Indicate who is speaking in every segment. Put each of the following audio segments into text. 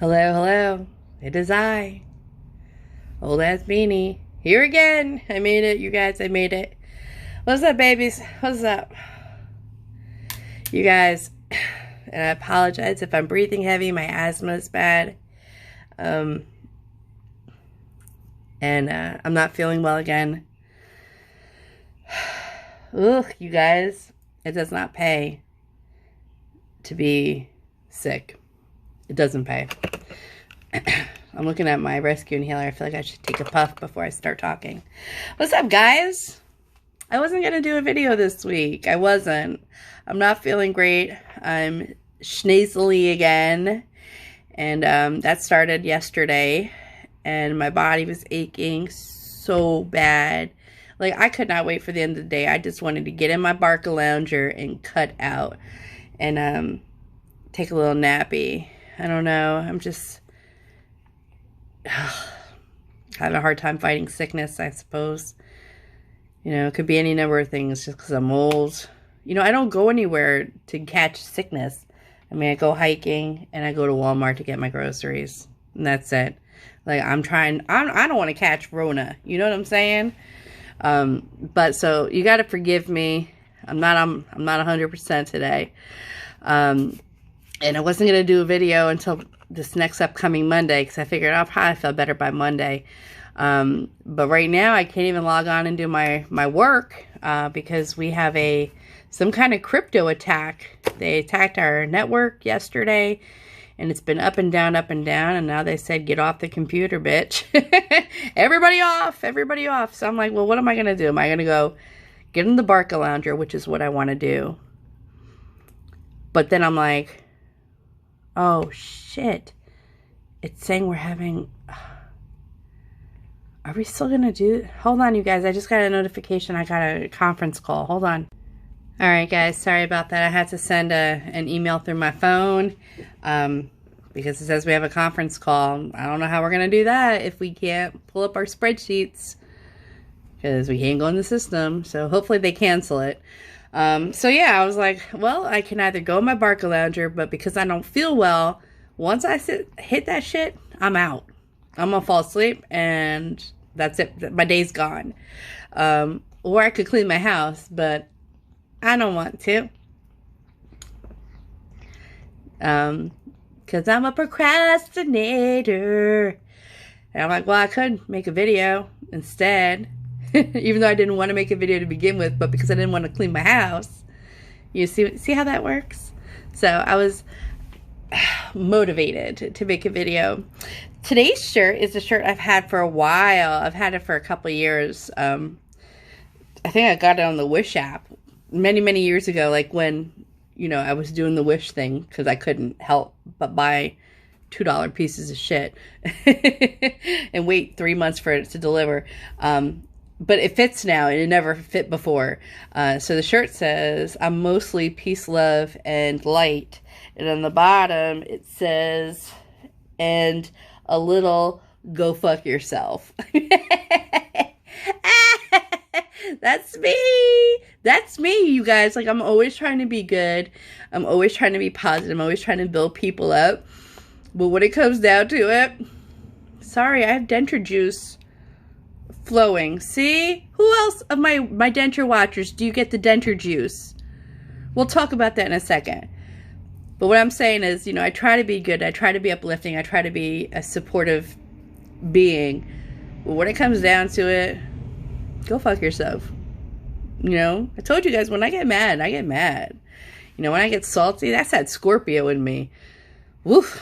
Speaker 1: Hello, hello. It is I, old ass Beanie, here again. I made it, you guys. I made it. What's up, babies? What's up, you guys? And I apologize if I'm breathing heavy. My asthma is bad, and I'm not feeling well again. Ugh, you guys. It does not pay to be sick. It doesn't pay. I'm looking at my rescue inhaler. I feel like I should take a puff before I start talking. What's up, guys? I wasn't going to do a video this week. I wasn't. I'm not feeling great. I'm schneezely again. And that started yesterday. And my body was aching so bad. Like, I could not wait for the end of the day. I just wanted to get in my Barca-Lounger and cut out. And take a little nappy. I don't know. I'm just having a hard time fighting sickness, I suppose. You know, it could be any number of things just because I'm old. You know, I don't go anywhere to catch sickness. I mean, I go hiking and I go to Walmart to get my groceries. And that's it. Like, I don't want to catch Rona. You know what I'm saying? But so you got to forgive me. I'm not 100% today. And I wasn't going to do a video until this next upcoming Monday because I figured I'll probably feel better by Monday. But right now I can't even log on and do my work because we have some kind of crypto attack. They attacked our network yesterday and it's been up and down, and now they said, get off the computer, bitch. Everybody off. So I'm like, well, what am I going to do? Am I going to go get in the Barca-Lounger, which is what I want to do? But then I'm like, oh, shit. It's saying we're having... Are we still going to do it? Hold on, you guys. I just got a notification. I got a conference call. Hold on. All right, guys. Sorry about that. I had to send an email through my phone because it says we have a conference call. I don't know how we're going to do that if we can't pull up our spreadsheets because we can't go in the system. So hopefully they cancel it. So yeah, I was like, well, I can either go in my Barca-Lounger, but because I don't feel well, once I hit that shit, I'm out. I'm gonna fall asleep and that's it. My day's gone. Or I could clean my house, but I don't want to. Cause I'm a procrastinator. And I'm like, well, I could make a video instead. Even though I didn't want to make a video to begin with, but because I didn't want to clean my house. You see how that works? So I was motivated to make a video. Today's shirt is a shirt I've had for a while. I've had it for a couple of years. I think I got it on the Wish app many years ago, like when, you know, I was doing the Wish thing because I couldn't help but buy $2 pieces of shit and wait 3 months for it to deliver. But it fits now, and it never fit before. So the shirt says, I'm mostly peace, love, and light. And on the bottom, it says, and a little go fuck yourself. That's me. That's me, you guys. Like, I'm always trying to be good. I'm always trying to be positive. I'm always trying to build people up. But when it comes down to it, sorry, I have denture juice flowing. See? Who else of my denture watchers do you get the denture juice? We'll talk about that in a second. But what I'm saying is, you know, I try to be good. I try to be uplifting. I try to be a supportive being. But when it comes down to it, go fuck yourself. You know? I told you guys, when I get mad, I get mad. You know, when I get salty, that's that Scorpio in me. Woof.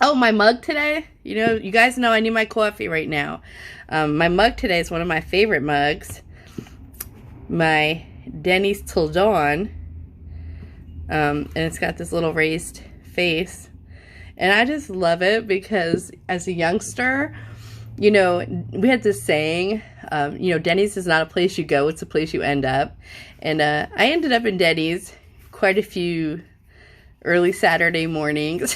Speaker 1: Oh, my mug today. You know, you guys know I need my coffee right now. My mug today is one of my favorite mugs. My Denny's Till Dawn. And it's got this little raised face. And I just love it because as a youngster, you know, we had this saying, you know, Denny's is not a place you go, it's a place you end up. And I ended up in Denny's quite a few early Saturday mornings.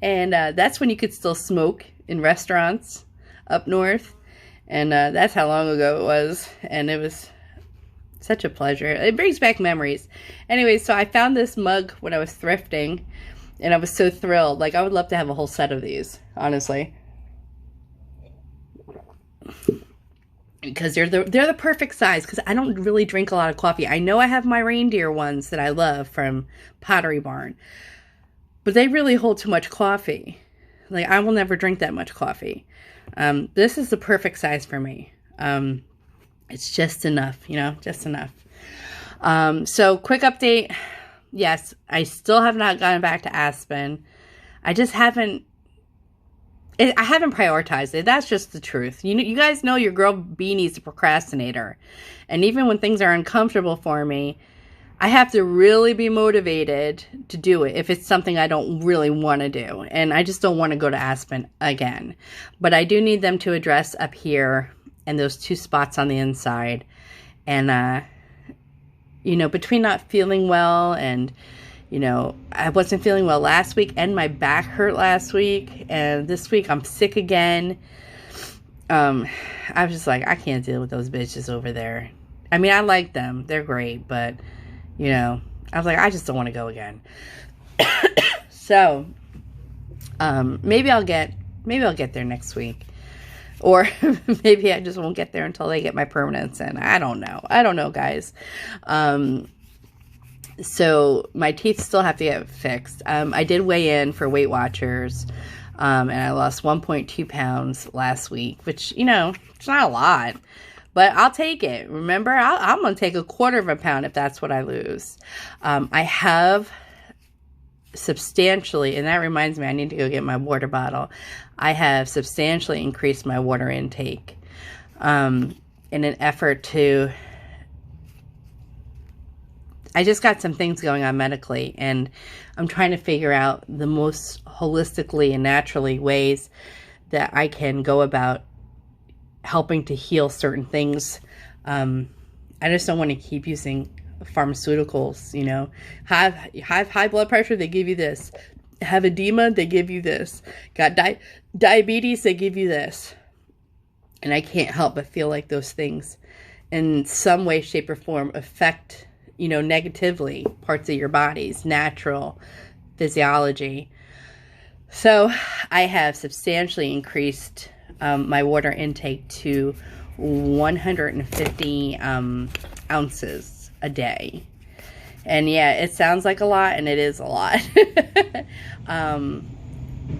Speaker 1: And that's when you could still smoke in restaurants up north. And that's how long ago it was. And it was Such a pleasure. It brings back memories. Anyway, so I found this mug when I was thrifting. And I was so thrilled. Like, I would love to have a whole set of these, honestly. Because they're the perfect size. Because I don't really drink a lot of coffee. I know I have my reindeer ones that I love from Pottery Barn. But they really hold too much coffee. Like, I will never drink that much coffee. This is the perfect size for me. It's just enough, you know, just enough. So quick update. Yes, I still have not gone back to Aspen. I just haven't, I haven't prioritized it. That's just the truth. You guys know your girl Beanie's a procrastinator. And even when things are uncomfortable for me, I have to really be motivated to do it if it's something I don't really want to do. And I just don't want to go to Aspen again. But I do need them to address up here and those 2 spots on the inside. And, you know, between not feeling well and, you know, I wasn't feeling well last week and my back hurt last week. And this week I'm sick again. I was just like, I can't deal with those bitches over there. I mean, I like them. They're great. But, you know, I was like, I just don't want to go again. So, maybe I'll get there next week. Or maybe I just won't get there until they get my permanents in. I don't know, guys. So my teeth still have to get fixed. I did weigh in for Weight Watchers, and I lost 1.2 pounds last week, which, you know, it's not a lot, but I'll take it. Remember, I'm going to take 1/4 pound if that's what I lose. I have substantially, and that reminds me, I need to go get my water bottle. I have substantially increased my water intake in an effort to, I just got some things going on medically, and I'm trying to figure out the most holistically and naturally ways that I can go about helping to heal certain things. I just don't want to keep using pharmaceuticals, you know. Have high blood pressure, they give you this. Have edema, they give you this. Got diabetes, they give you this. And I can't help but feel like those things in some way, shape, or form affect, you know, negatively parts of your body's natural physiology. So I have substantially increased my water intake to 150 ounces a day. And yeah, it sounds like a lot, and it is a lot.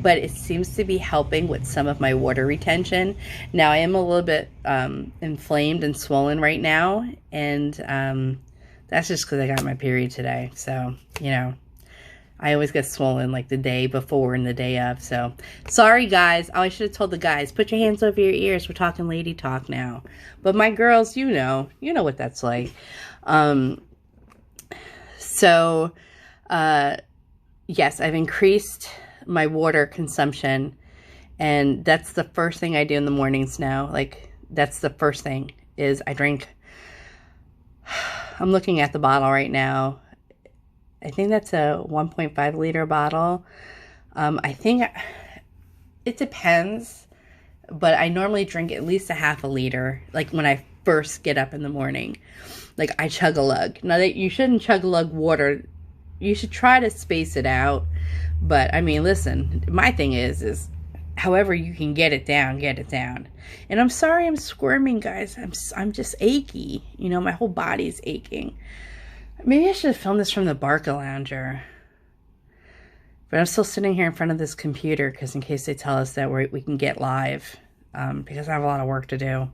Speaker 1: But it seems to be helping with some of my water retention. Now, I am a little bit inflamed and swollen right now, and that's just because I got my period today. So, you know, I always get swollen like the day before and the day of. So, sorry, guys. Oh, I should have told the guys, put your hands over your ears. We're talking lady talk now. But my girls, you know what that's like. So, yes, I've increased my water consumption, and that's the first thing I do in the mornings now. Like, that's the first thing is I drink. I'm looking at the bottle right now. I think that's a 1.5 liter bottle. I think it depends, but I normally drink at least a half a liter, like when I first get up in the morning. Like, I chug a lug. Now, you shouldn't chug a lug water. You should try to space it out. But, I mean, listen, my thing is however you can get it down, get it down. And I'm sorry I'm squirming, guys. I'm just achy. You know, my whole body's aching. Maybe I should have filmed this from the Barca Lounger. But I'm still sitting here in front of this computer because in case they tell us that we can get live. Because I have a lot of work to do.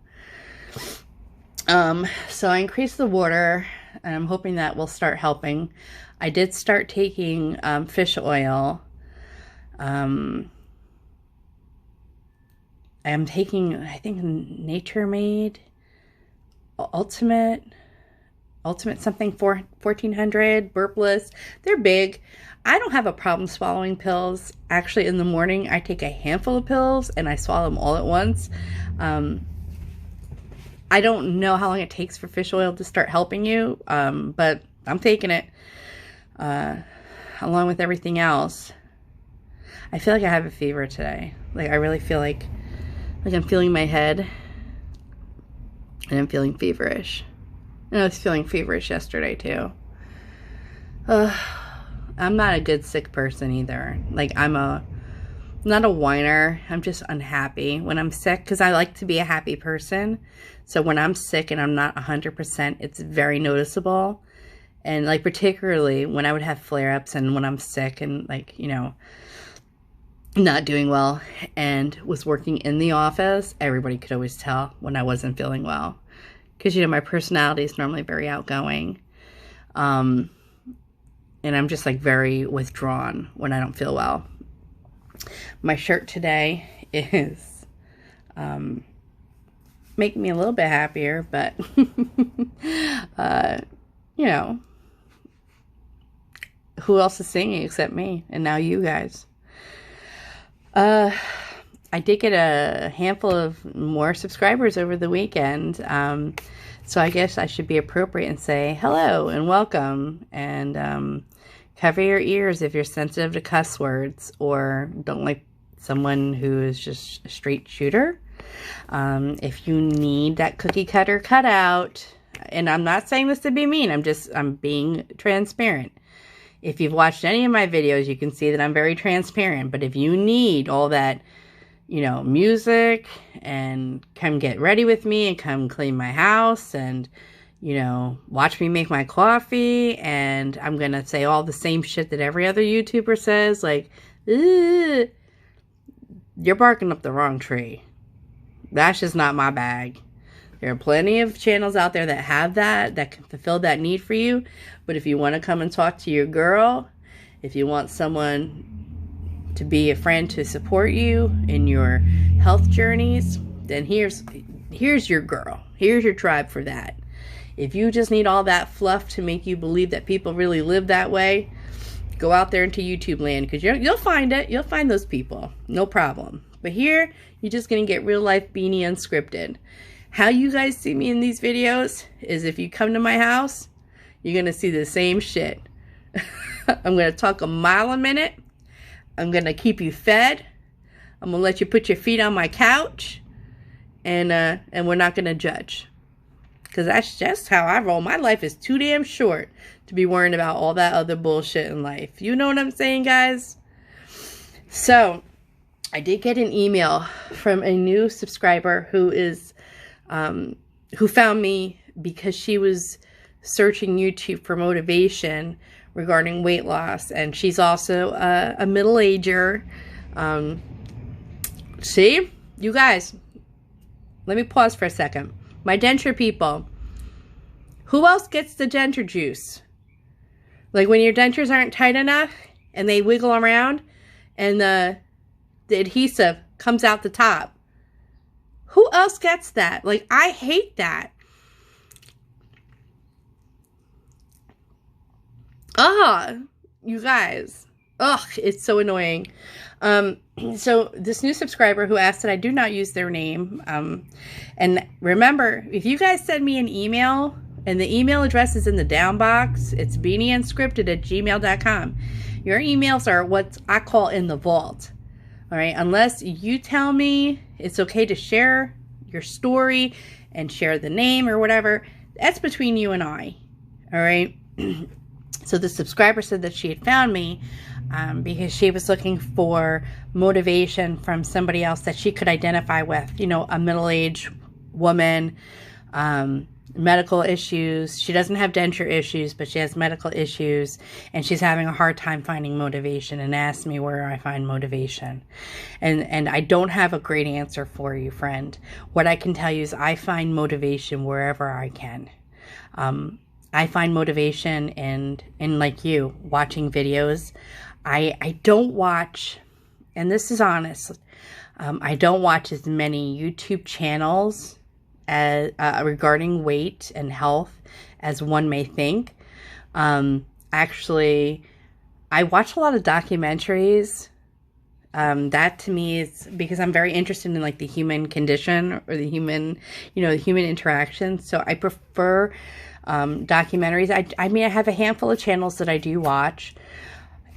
Speaker 1: So I increased the water, and I'm hoping that will start helping. I did start taking fish oil. I am taking, I think, Nature Made Ultimate something 1400 burpless. They're big. I don't have a problem swallowing pills. Actually, in the morning, I take a handful of pills and I swallow them all at once. I don't know how long it takes for fish oil to start helping you, but I'm taking it along with everything else. I feel like I have a fever today. Like, I really feel like I'm feeling my head and I'm feeling feverish. And I was feeling feverish yesterday too. I'm not a good sick person either. Like, I'm not a whiner. I'm just unhappy when I'm sick because I like to be a happy person. So when I'm sick and I'm not 100%, it's very noticeable. And like, particularly when I would have flare-ups and when I'm sick and like, you know, not doing well and was working in the office, everybody could always tell when I wasn't feeling well. Because, you know, my personality is normally very outgoing. And I'm just like very withdrawn when I don't feel well. My shirt today is making me a little bit happier, but you know, who else is singing except me and now you guys? I did get a handful of more subscribers over the weekend, so I guess I should be appropriate and say hello and welcome, and cover your ears if you're sensitive to cuss words or don't like someone who is just a straight shooter. If you need that cookie cutter cut out, and I'm not saying this to be mean, I'm being transparent. If you've watched any of my videos, you can see that I'm very transparent. But if you need all that, you know, music and come get ready with me and come clean my house and, you know, watch me make my coffee, and I'm going to say all the same shit that every other YouTuber says, like, you're barking up the wrong tree. That's just not my bag. There are plenty of channels out there that have that can fulfill that need for you. But if you want to come and talk to your girl, if you want someone to be a friend to support you in your health journeys, then here's your girl. Here's your tribe for that. If you just need all that fluff to make you believe that people really live that way, go out there into YouTube land, because you'll find it. You'll find those people. No problem. But here, you're just going to get real life Beanie Unscripted. How you guys see me in these videos is if you come to my house, you're going to see the same shit. I'm going to talk a mile a minute. I'm going to keep you fed. I'm going to let you put your feet on my couch. And we're not going to judge. Because that's just how I roll. My life is too damn short to be worrying about all that other bullshit in life. You know what I'm saying, guys? So, I did get an email from a new subscriber who found me because she was searching YouTube for motivation regarding weight loss, and she's also a middle-ager. See, you guys, let me pause for a second. My denture people, who else gets the denture juice? Like when your dentures aren't tight enough and they wiggle around and the adhesive comes out the top. Who else gets that? Like, I hate that. You guys. It's so annoying. So this new subscriber who asked that I do not use their name. And remember, if you guys send me an email, and the email address is in the down box, it's beanieunscripted@gmail.com. Your emails are what I call in the vault. All right, unless you tell me it's okay to share your story and share the name or whatever, that's between you and I. All right. So the subscriber said that she had found me because she was looking for motivation from somebody else that she could identify with. You know, a middle-aged woman, medical issues. She doesn't have denture issues, but she has medical issues, and she's having a hard time finding motivation, and asked me where I find motivation. And I don't have a great answer for you, friend. What I can tell you is I find motivation wherever I can. I find motivation in like you, watching videos. I don't watch, and this is honest, I don't watch as many YouTube channels as regarding weight and health as one may think. Actually, I watch a lot of documentaries. That to me is because I'm very interested in like the human condition or the human, the human interaction. So I prefer documentaries. I mean, I have a handful of channels that I do watch,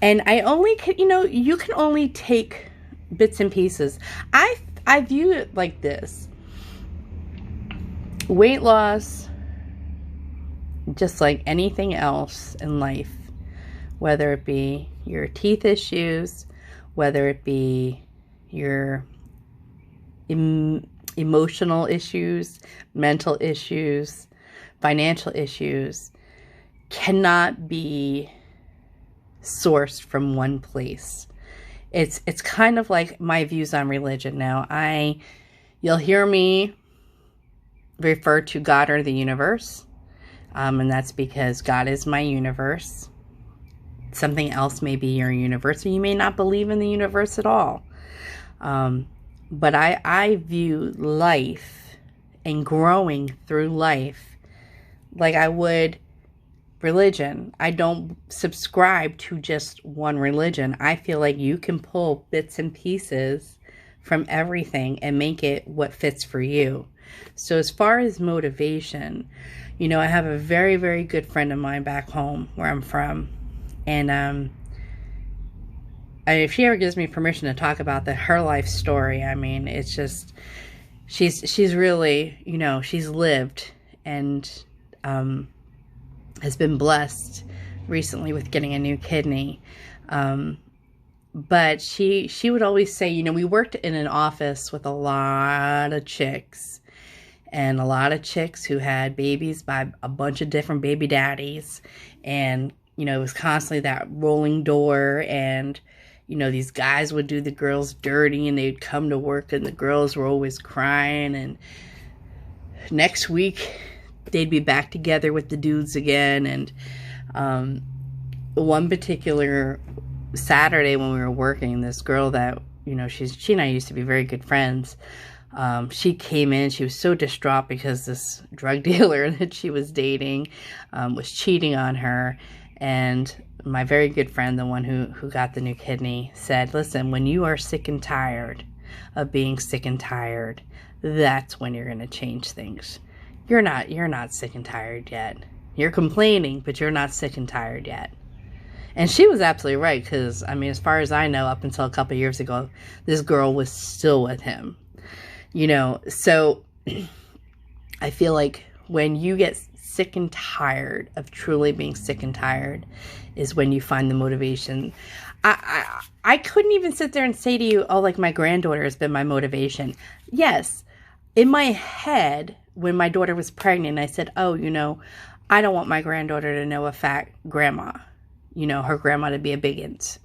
Speaker 1: and I only can, you can only take bits and pieces. I view it like this. Weight loss, just like anything else in life, whether it be your teeth issues, whether it be your emotional issues, mental issues, financial issues, cannot be sourced from one place. It's kind of like my views on religion now. You'll hear me refer to God or the universe, and that's because God is my universe. Something else may be your universe, or you may not believe in the universe at all. But I view life and growing through life like I would religion. I don't subscribe to just one religion. I feel like you can pull bits and pieces from everything and make it what fits for you. So as far as motivation, you know, I have a very, very good friend of mine back home where I'm from. And if she ever gives me permission to talk about her life story, I mean, it's just, she's really, you know, she's lived and has been blessed recently with getting a new kidney. But she would always say, you know, we worked in an office with a lot of chicks, and a lot of chicks who had babies by a bunch of different baby daddies. And, you know, it was constantly that rolling door, and, you know, these guys would do the girls dirty, and they'd come to work and the girls were always crying, and next week they'd be back together with the dudes again. And one particular Saturday when we were working, this girl that, you know, she and I used to be very good friends. She came in, she was so distraught because this drug dealer that she was dating was cheating on her. And my very good friend, the one who got the new kidney, said, listen, when you are sick and tired of being sick and tired, that's when you're going to change things. You're not sick and tired yet. You're complaining, but you're not sick and tired yet. And she was absolutely right, because, I mean, as far as I know, up until a couple of years ago, this girl was still with him. You know, so I feel like when you get sick and tired of truly being sick and tired is when you find the motivation. I couldn't even sit there and say to you, oh, like my granddaughter has been my motivation. Yes, in my head, when my daughter was pregnant, I said, oh, you know, I don't want my granddaughter to know a fat grandma, you know, her grandma to be a bigot.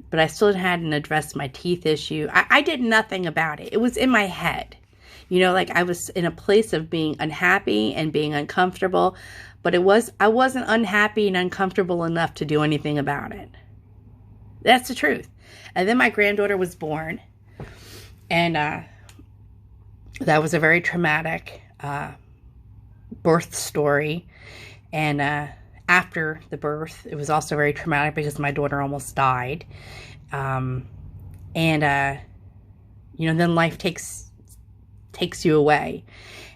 Speaker 1: But I still hadn't addressed my teeth issue. I did nothing about it. It was in my head. You know, like I was in a place of being unhappy and being uncomfortable, but I wasn't unhappy and uncomfortable enough to do anything about it. That's the truth. And then my granddaughter was born, and that was a very traumatic birth story. And after the birth, it was also very traumatic because my daughter almost died. And you know, then life takes you away.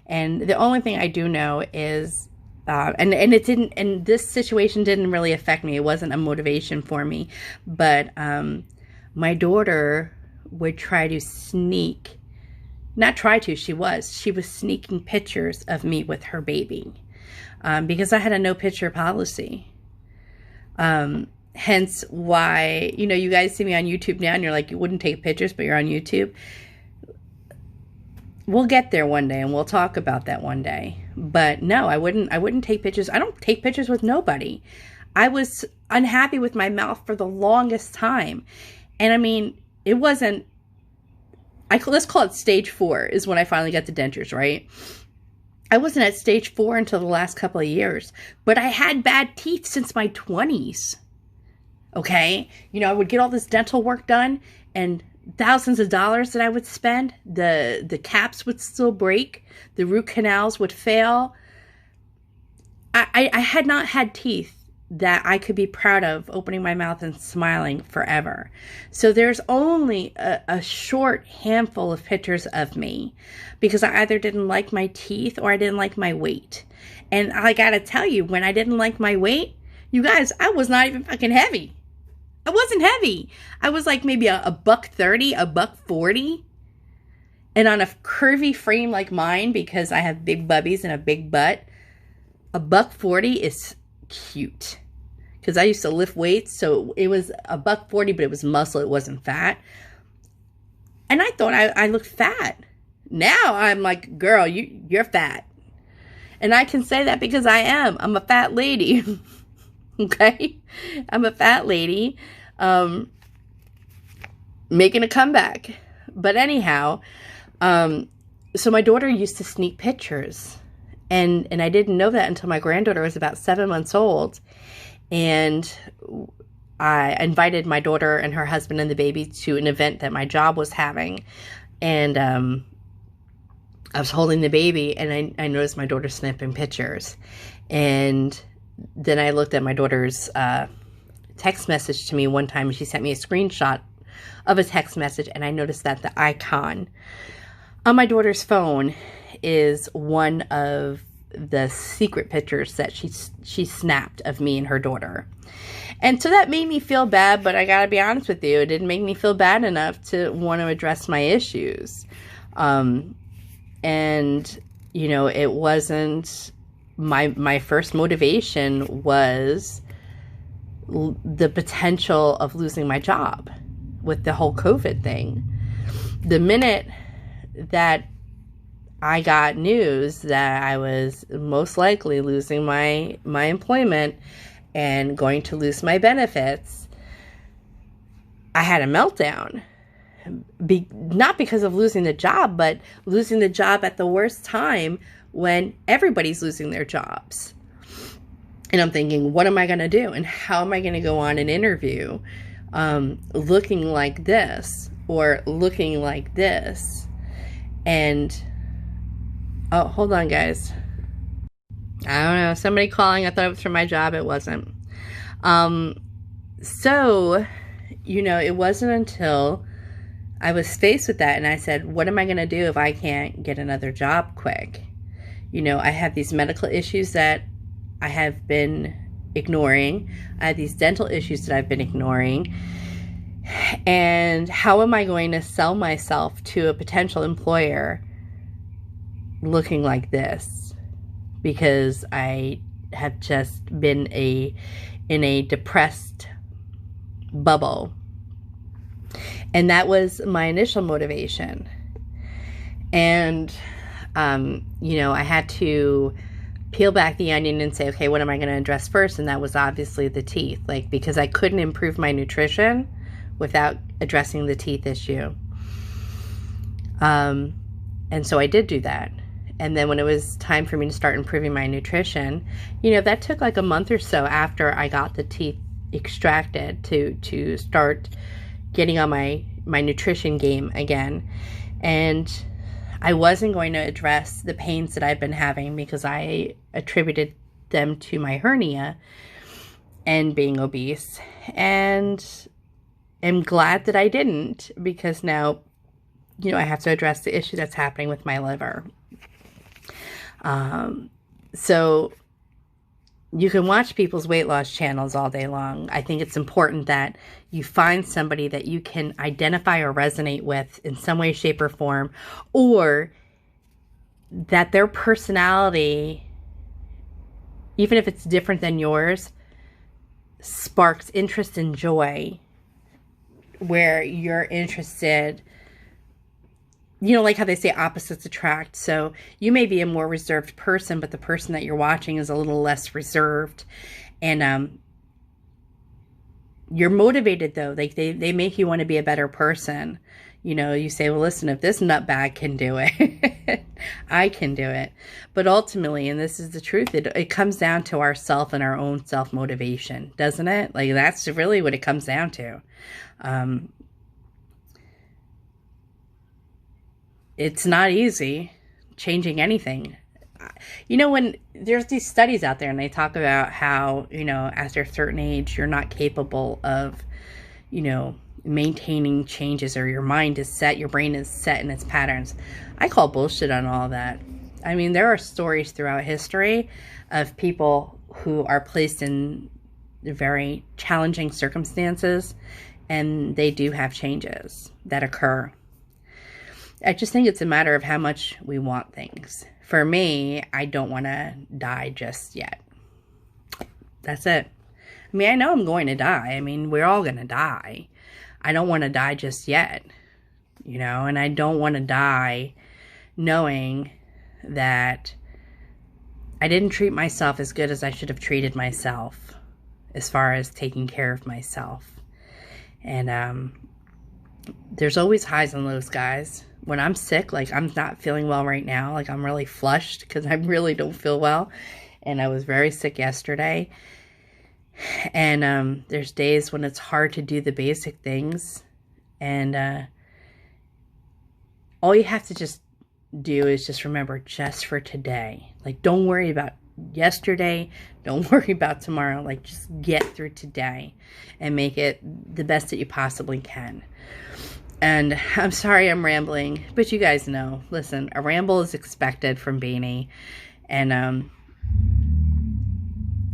Speaker 1: And the only thing I do know is, and it didn't, and this situation didn't really affect me. It wasn't a motivation for me, but my daughter would try to sneak, not try to, she was sneaking pictures of me with her baby, because I had a no picture policy. Hence why, you know, you guys see me on YouTube now and you're like, you wouldn't take pictures, but you're on YouTube. We'll get there one day and we'll talk about that one day. But no, I wouldn't take pictures. I don't take pictures with nobody. I was unhappy with my mouth for the longest time. And I mean, it wasn't, let's call it stage 4 is when I finally got the dentures, right? I wasn't at stage 4 until the last couple of years, but I had bad teeth since my 20s. Okay. You know, I would get all this dental work done and thousands of dollars that I would spend. The caps would still break. The root canals would fail. I had not had teeth that I could be proud of opening my mouth and smiling forever. So there's only a short handful of pictures of me because I either didn't like my teeth or I didn't like my weight. And I gotta tell you, when I didn't like my weight, you guys, I was not even fucking heavy. I wasn't heavy. I was like maybe a $130, $140. And on a curvy frame like mine, because I have big bubbies and a big butt, a $140 is cute. because I used to lift weights. So it was $140, but it was muscle. It wasn't fat. And I thought I looked fat. Now I'm like, girl, you're fat. And I can say that because I am. I'm a fat lady. Okay? I'm a fat lady. Making a comeback. But anyhow, so my daughter used to sneak pictures. And I didn't know that until my granddaughter was about 7 months old. And I invited my daughter and her husband and the baby to an event that my job was having. And I was holding the baby, and I noticed my daughter snapping pictures. And then I looked at my daughter's text message to me one time, and she sent me a screenshot of a text message, and I noticed that the icon on my daughter's phone is one of the secret pictures that she snapped of me and her daughter. And so that made me feel bad, but I gotta be honest with you, it didn't make me feel bad enough to want to address my issues. And, you know, it wasn't, my first motivation was the potential of losing my job with the whole COVID thing. The minute that I got news that I was most likely losing my employment and going to lose my benefits, I had a meltdown. Not because of losing the job, but losing the job at the worst time when everybody's losing their jobs. And I'm thinking, what am I going to do? And how am I going to go on an interview looking like this or looking like this? And, oh, hold on, guys. I don't know. Somebody calling. I thought it was from my job. It wasn't. So, you know, it wasn't until I was faced with that and I said, what am I going to do if I can't get another job quick? You know, I have these medical issues that I have been ignoring. I have these dental issues that I've been ignoring. And how am I going to sell myself to a potential employer looking like this? Because I have just been in a depressed bubble. And that was my initial motivation. And, you know, I had to peel back the onion and say, okay, what am I going to address first? And that was obviously the teeth, like, because I couldn't improve my nutrition without addressing the teeth issue. And so I did do that. And then when it was time for me to start improving my nutrition, you know, that took like a month or so after I got the teeth extracted to start getting on my nutrition game again. And I wasn't going to address the pains that I've been having because I attributed them to my hernia and being obese. And I'm glad that I didn't, because now, you know, I have to address the issue that's happening with my liver. So you can watch people's weight loss channels all day long. I think it's important that you find somebody that you can identify or resonate with in some way, shape, or form, or that their personality, even if it's different than yours, sparks interest and joy, where you're interested. You know, like how they say opposites attract. So you may be a more reserved person, but the person that you're watching is a little less reserved. And you're motivated, though. Like they make you want to be a better person. You know, you say, well, listen, if this nutbag can do it, I can do it. But ultimately, and this is the truth, it comes down to ourself and our own self-motivation, doesn't it? Like, that's really what it comes down to. It's not easy changing anything. You know, when there's these studies out there and they talk about how, you know, after a certain age, you're not capable of, you know, maintaining changes, or your mind is set, your brain is set in its patterns. I call bullshit on all that. I mean, there are stories throughout history of people who are placed in very challenging circumstances, and they do have changes that occur. I just think it's a matter of how much we want things. For me, I don't want to die just yet. That's it. I mean, I know I'm going to die. I mean, we're all going to die. I don't want to die just yet, you know, and I don't want to die knowing that I didn't treat myself as good as I should have treated myself as far as taking care of myself. And there's always highs and lows, guys. When I'm sick, like I'm not feeling well right now, like I'm really flushed because I really don't feel well. And I was very sick yesterday. And there's days when it's hard to do the basic things. And all you have to just do is just remember just for today. Like, don't worry about yesterday. Don't worry about tomorrow. Like, just get through today and make it the best that you possibly can. And I'm sorry I'm rambling, but you guys know, listen, a ramble is expected from Beanie. And I'm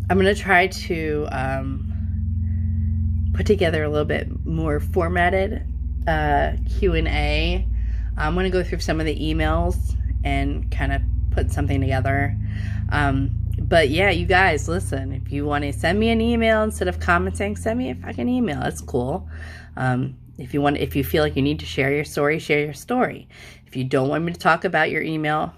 Speaker 1: going to try to put together a little bit more formatted Q&A. I'm going to go through some of the emails and kind of put something together. But yeah, you guys, listen, if you want to send me an email instead of commenting, send me a fucking email. That's cool. If you feel like you need to share your story, share your story. If you don't want me to talk about your email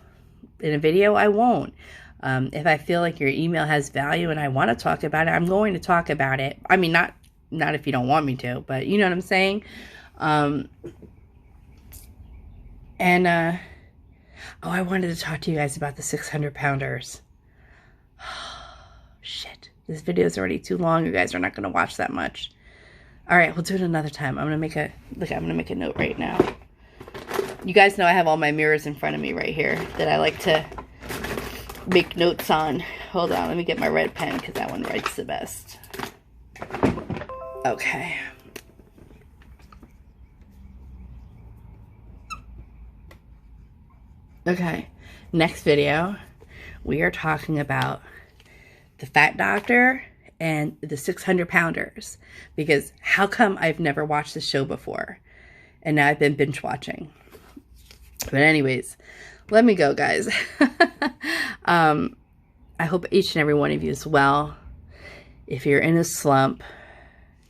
Speaker 1: in a video, I won't. If I feel like your email has value and I want to talk about it, I'm going to talk about it. I mean, not if you don't want me to, but you know what I'm saying? Oh, I wanted to talk to you guys about the 600-pounders. Shit. This video is already too long. You guys are not going to watch that much. All right, we'll do it another time. I'm going to make a note right now. You guys know I have all my mirrors in front of me right here that I like to make notes on. Hold on, let me get my red pen because that one writes the best. Okay. Okay, next video, we are talking about the Fat Doctor and the 600-pounders. Because how come I've never watched the show before? And now I've been binge watching. But anyways, let me go, guys. I hope each and every one of you is well. If you're in a slump,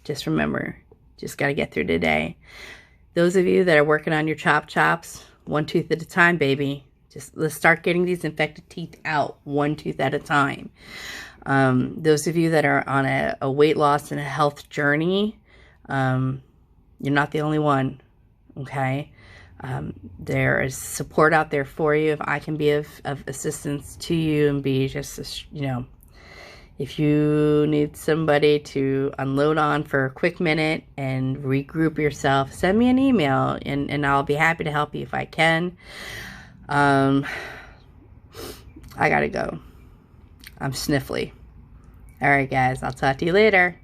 Speaker 1: just remember, just got to get through today. Those of you that are working on your chops, one tooth at a time, baby. Just let's start getting these infected teeth out one tooth at a time. Those of you that are on a weight loss and a health journey, you're not the only one, okay? There is support out there for you. If I can be of assistance to you and be just, you know, if you need somebody to unload on for a quick minute and regroup yourself, send me an email and I'll be happy to help you if I can. I gotta go. I'm sniffly. All right, guys, I'll talk to you later.